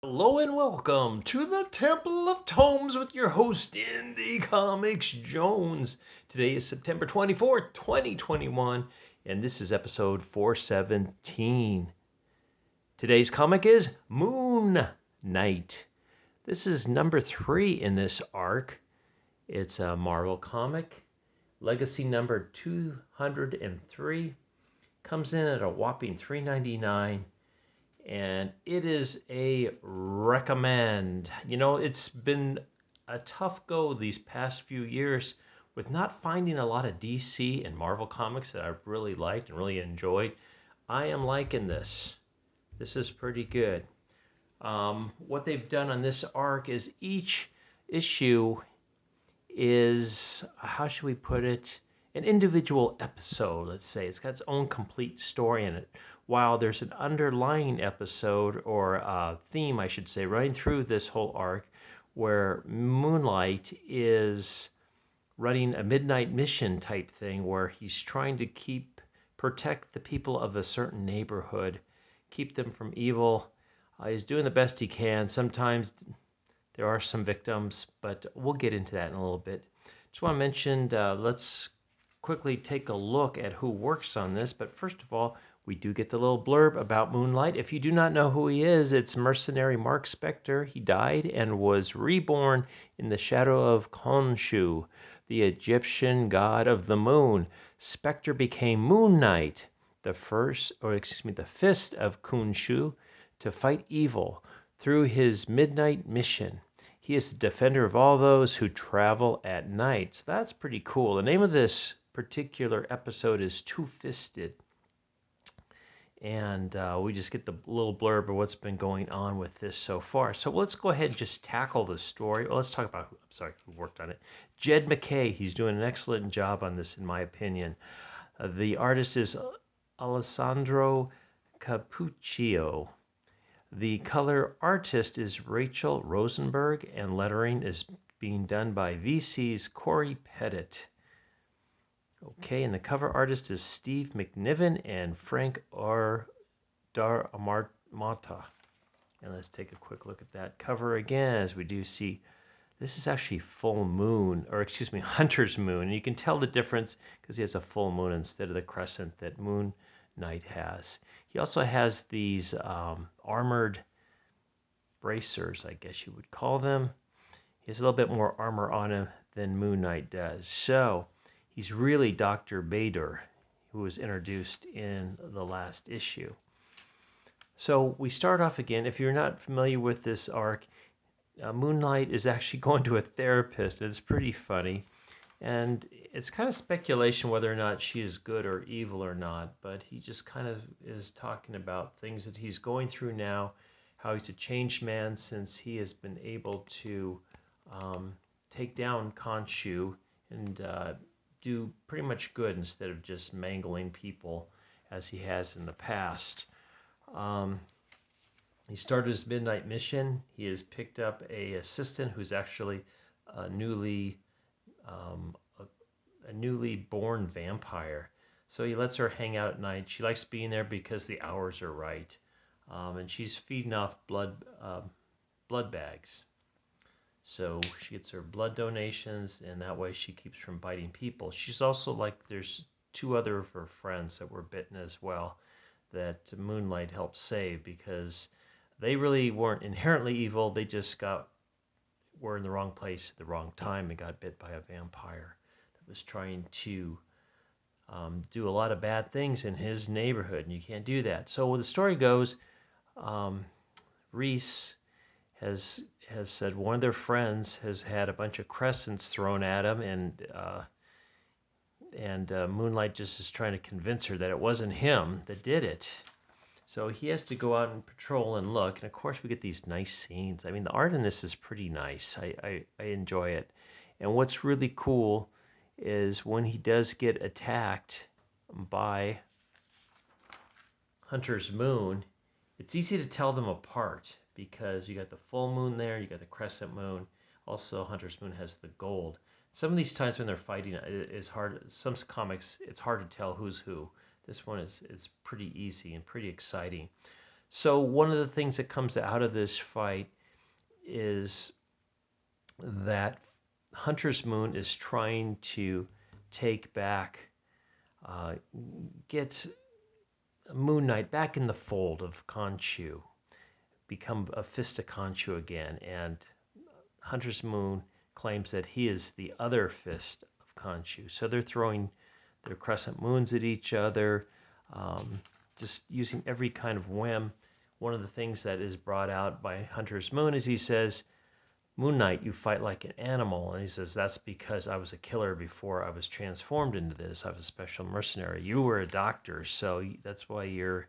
Hello and welcome to the Temple of Tomes with your host, Indie Comics Jones. Today is September 24th, 2021, and this is episode 417. Today's comic is Moon Knight. This is number 3 in this arc. It's a Marvel comic. Legacy number 203 comes in at a whopping $3.99. And it is a recommend. It's been a tough go these past few years with not finding a lot of DC and Marvel comics that I've really liked and really enjoyed. I am liking this. This is pretty good. What they've done on this arc is each issue is, how should we put it, an individual episode, let's say. It's got its own complete story in it, while there's an underlying episode, or theme, I should say, running through this whole arc, where Moonlight is running a midnight mission type thing, where he's trying to protect the people of a certain neighborhood, keep them from evil. He's doing the best he can. Sometimes there are some victims, but we'll get into that in a little bit. Just want to mention, let's quickly take a look at who works on this. But first of all, we do get the little blurb about Moonlight. If you do not know who he is, it's mercenary Mark Spector. He died and was reborn in the shadow of Khonshu, the Egyptian god of the moon. Spector became Moon Knight, the fist of Khonshu, to fight evil through his midnight mission. He is the defender of all those who travel at night. So that's pretty cool. The name of this particular episode is Two-Fisted. And we just get the little blurb of what's been going on with this so far. So let's go ahead and just tackle the story. Well, let's talk about, who worked on it. Jed MacKay, he's doing an excellent job on this, in my opinion. The artist is Alessandro Capuccio. The color artist is Rachel Rosenberg, and lettering is being done by VC's Corey Pettit. Okay, and the cover artist is Steve McNiven and Frank R. Darmata. And let's take a quick look at that cover again, as we do see this is actually full moon, or excuse me, Hunter's moon. And you can tell the difference because he has a full moon instead of the crescent that Moon Knight has. He also has these armored bracers, I guess you would call them. He has a little bit more armor on him than Moon Knight does. So he's really Dr. Badr, who was introduced in the last issue. So we start off again. If you're not familiar with this arc, Moon Knight is actually going to a therapist. It's pretty funny. And it's kind of speculation whether or not she is good or evil or not, but he just kind of is talking about things that he's going through now, how he's a changed man since he has been able to take down Khonshu and do pretty much good instead of just mangling people as he has in the past. He started his midnight mission. He has picked up a assistant who's actually a newly born vampire. So he lets her hang out at night. She likes being there because the hours are right, and she's feeding off blood bags. So she gets her blood donations, and that way she keeps from biting people. She's also there's 2 other of her friends that were bitten as well that Moonlight helped save because they really weren't inherently evil. They just were in the wrong place at the wrong time and got bit by a vampire that was trying to do a lot of bad things in his neighborhood, and you can't do that. So the story goes, Reese has said one of their friends has had a bunch of crescents thrown at him, and Moonlight just is trying to convince her that it wasn't him that did it. So he has to go out and patrol and look, and of course we get these nice scenes. I mean, the art in this is pretty nice. I enjoy it. And what's really cool is when he does get attacked by Hunter's moon, it's easy to tell them apart because you got the full moon there, you got the crescent moon. Also, Hunter's moon has the gold. Some of these times when they're fighting, it's hard. Some comics, it's hard to tell who's who. This one is pretty easy and pretty exciting. So one of the things that comes out of this fight is that Hunter's Moon is trying to take back, get Moon Knight back in the fold of Khonshu, become a fist of Khonshu again. And Hunter's Moon claims that he is the other fist of Khonshu. So they're throwing their crescent moons at each other, just using every kind of whim. One of the things that is brought out by Hunter's Moon is he says, Moon Knight, you fight like an animal. And he says, that's because I was a killer before I was transformed into this. I was a special mercenary. You were a doctor, so that's why you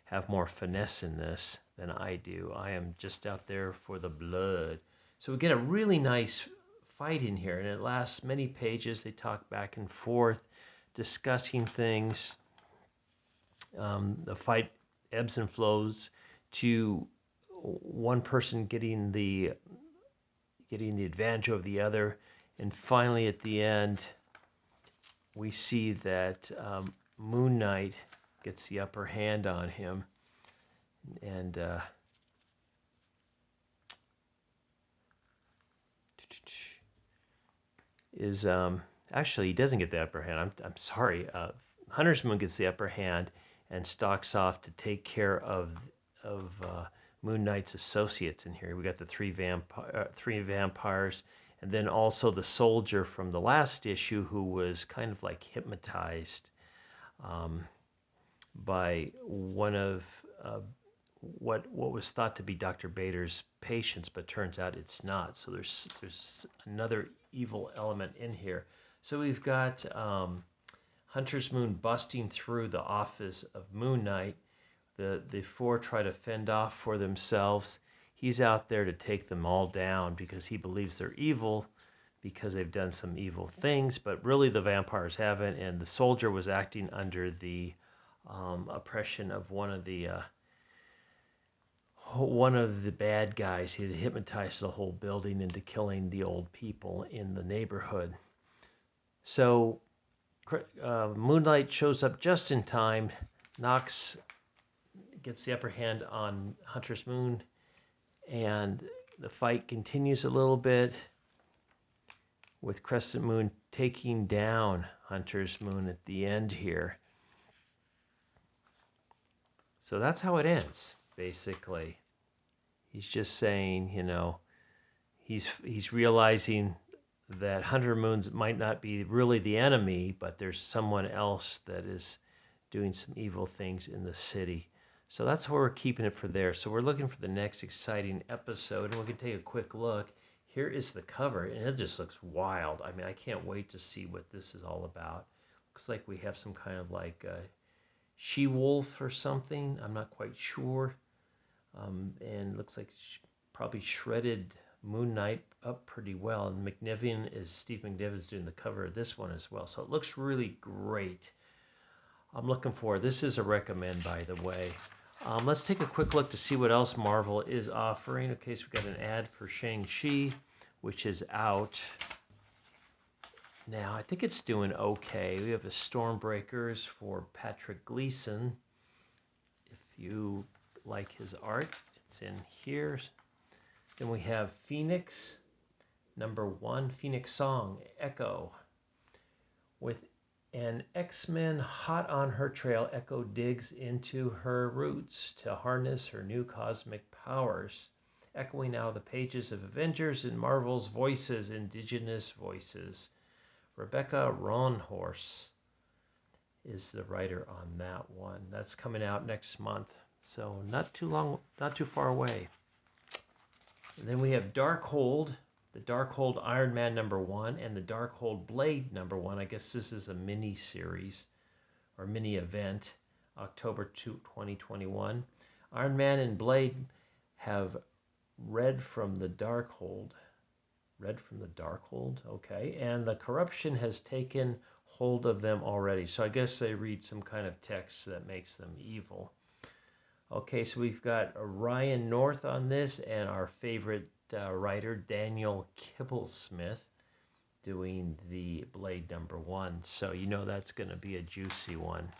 have more finesse in this than I do. I am just out there for the blood. So we get a really nice fight in here, and it lasts many pages. They talk back and forth, discussing things. The fight ebbs and flows to one person getting the advantage of the other, and finally at the end we see that Moon Knight gets the upper hand on him, and is actually he doesn't get the upper hand. I'm sorry. Hunter's Moon gets the upper hand and stalks off to take care of Moon Knight's associates in here. We got the three vampires, and then also the soldier from the last issue who was kind of like hypnotized by one of what was thought to be Dr. Badr's patients, but turns out it's not. So there's another evil element in here. So we've got Hunter's Moon busting through the office of Moon Knight. The four try to fend off for themselves. He's out there to take them all down because he believes they're evil because they've done some evil things, but really the vampires haven't, and the soldier was acting under the oppression of one of the bad guys. He had hypnotized the whole building into killing the old people in the neighborhood. So Moon Knight shows up just in time, gets the upper hand on Hunter's Moon, and the fight continues a little bit with Crescent Moon taking down Hunter's Moon at the end here. So that's how it ends, basically. He's just saying, he's realizing that Hunter Moons might not be really the enemy, but there's someone else that is doing some evil things in the city. So that's where we're keeping it for there. So we're looking for the next exciting episode, and we can take a quick look. Here is the cover, and it just looks wild. I mean, I can't wait to see what this is all about. Looks like we have some kind of like she-wolf or something. I'm not quite sure. And looks like probably shredded Moon Knight up pretty well. And Steve McNiven's doing the cover of this one as well. So it looks really great. I'm looking forward. This is a recommend, by the way. Let's take a quick look to see what else Marvel is offering. Okay, so we've got an ad for Shang-Chi, which is out now. I think it's doing okay. We have a Stormbreakers for Patrick Gleason. If you like his art, it's in here. Then we have Phoenix, #1, Phoenix Song, Echo. With an X-Men hot on her trail, Echo digs into her roots to harness her new cosmic powers, echoing out of the pages of Avengers and Marvel's voices, indigenous voices. Rebecca Ronhorse is the writer on that one. That's coming out next month, so not too far away. And then we have Darkhold, the Darkhold Iron Man #1, and the Darkhold Blade #1. I guess this is a mini series or mini event, October 2021. Iron Man and Blade have read from the Darkhold. Read from the Darkhold, okay. And the corruption has taken hold of them already. So I guess they read some kind of text that makes them evil. Okay, so we've got Ryan North on this, and our favorite writer, Daniel Kibblesmith, doing the Blade #1. So you know that's going to be a juicy one.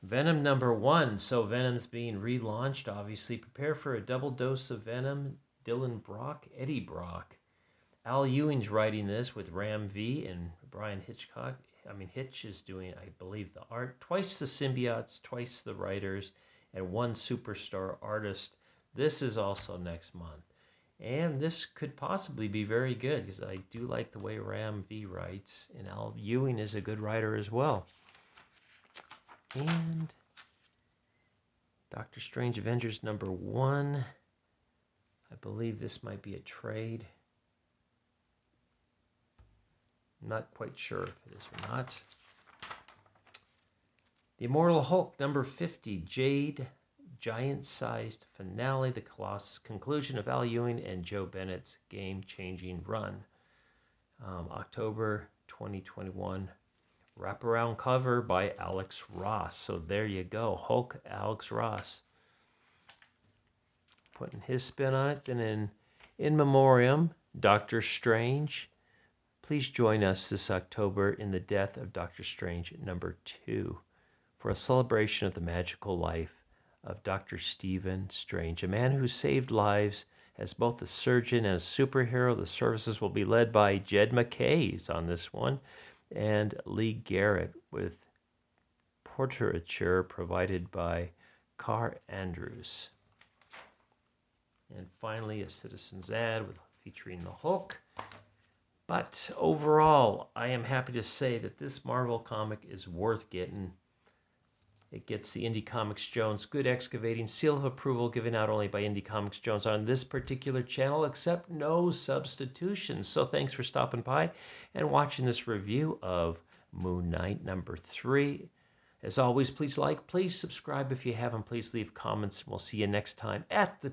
Venom #1. So Venom's being relaunched. Obviously, prepare for a double dose of Venom. Dylan Brock, Eddie Brock. Al Ewing's writing this with Ram V and Brian Hitchcock. Hitch is doing, I believe, the art. Twice the symbiotes, twice the writers, and one superstar artist. This is also next month. And this could possibly be very good because I do like the way Ram V writes, and Al Ewing is a good writer as well. And Doctor Strange Avengers #1. I believe this might be a trade. I'm not quite sure if it is or not. The Immortal Hulk #50. Jade, giant-sized finale. The Colossus conclusion of Al Ewing and Joe Bennett's game-changing run. October 2021. Wraparound cover by Alex Ross. So there you go. Hulk, Alex Ross. Putting his spin on it. Then in memoriam, Doctor Strange. Please join us this October in the death of Doctor Strange #2 for a celebration of the magical life of Dr. Stephen Strange, a man who saved lives as both a surgeon and a superhero. The services will be led by Jed McKay on this one, and Lee Garrett, with portraiture provided by Carr Andrews. And finally, a Citizen's ad featuring the Hulk. But overall, I am happy to say that this Marvel comic is worth getting. It gets the Indie Comics Jones good excavating seal of approval given out only by Indie Comics Jones on this particular channel, except no substitutions. So thanks for stopping by and watching this review of Moon Knight #3. As always, please like, please subscribe if you haven't. Please leave comments, and we'll see you next time at the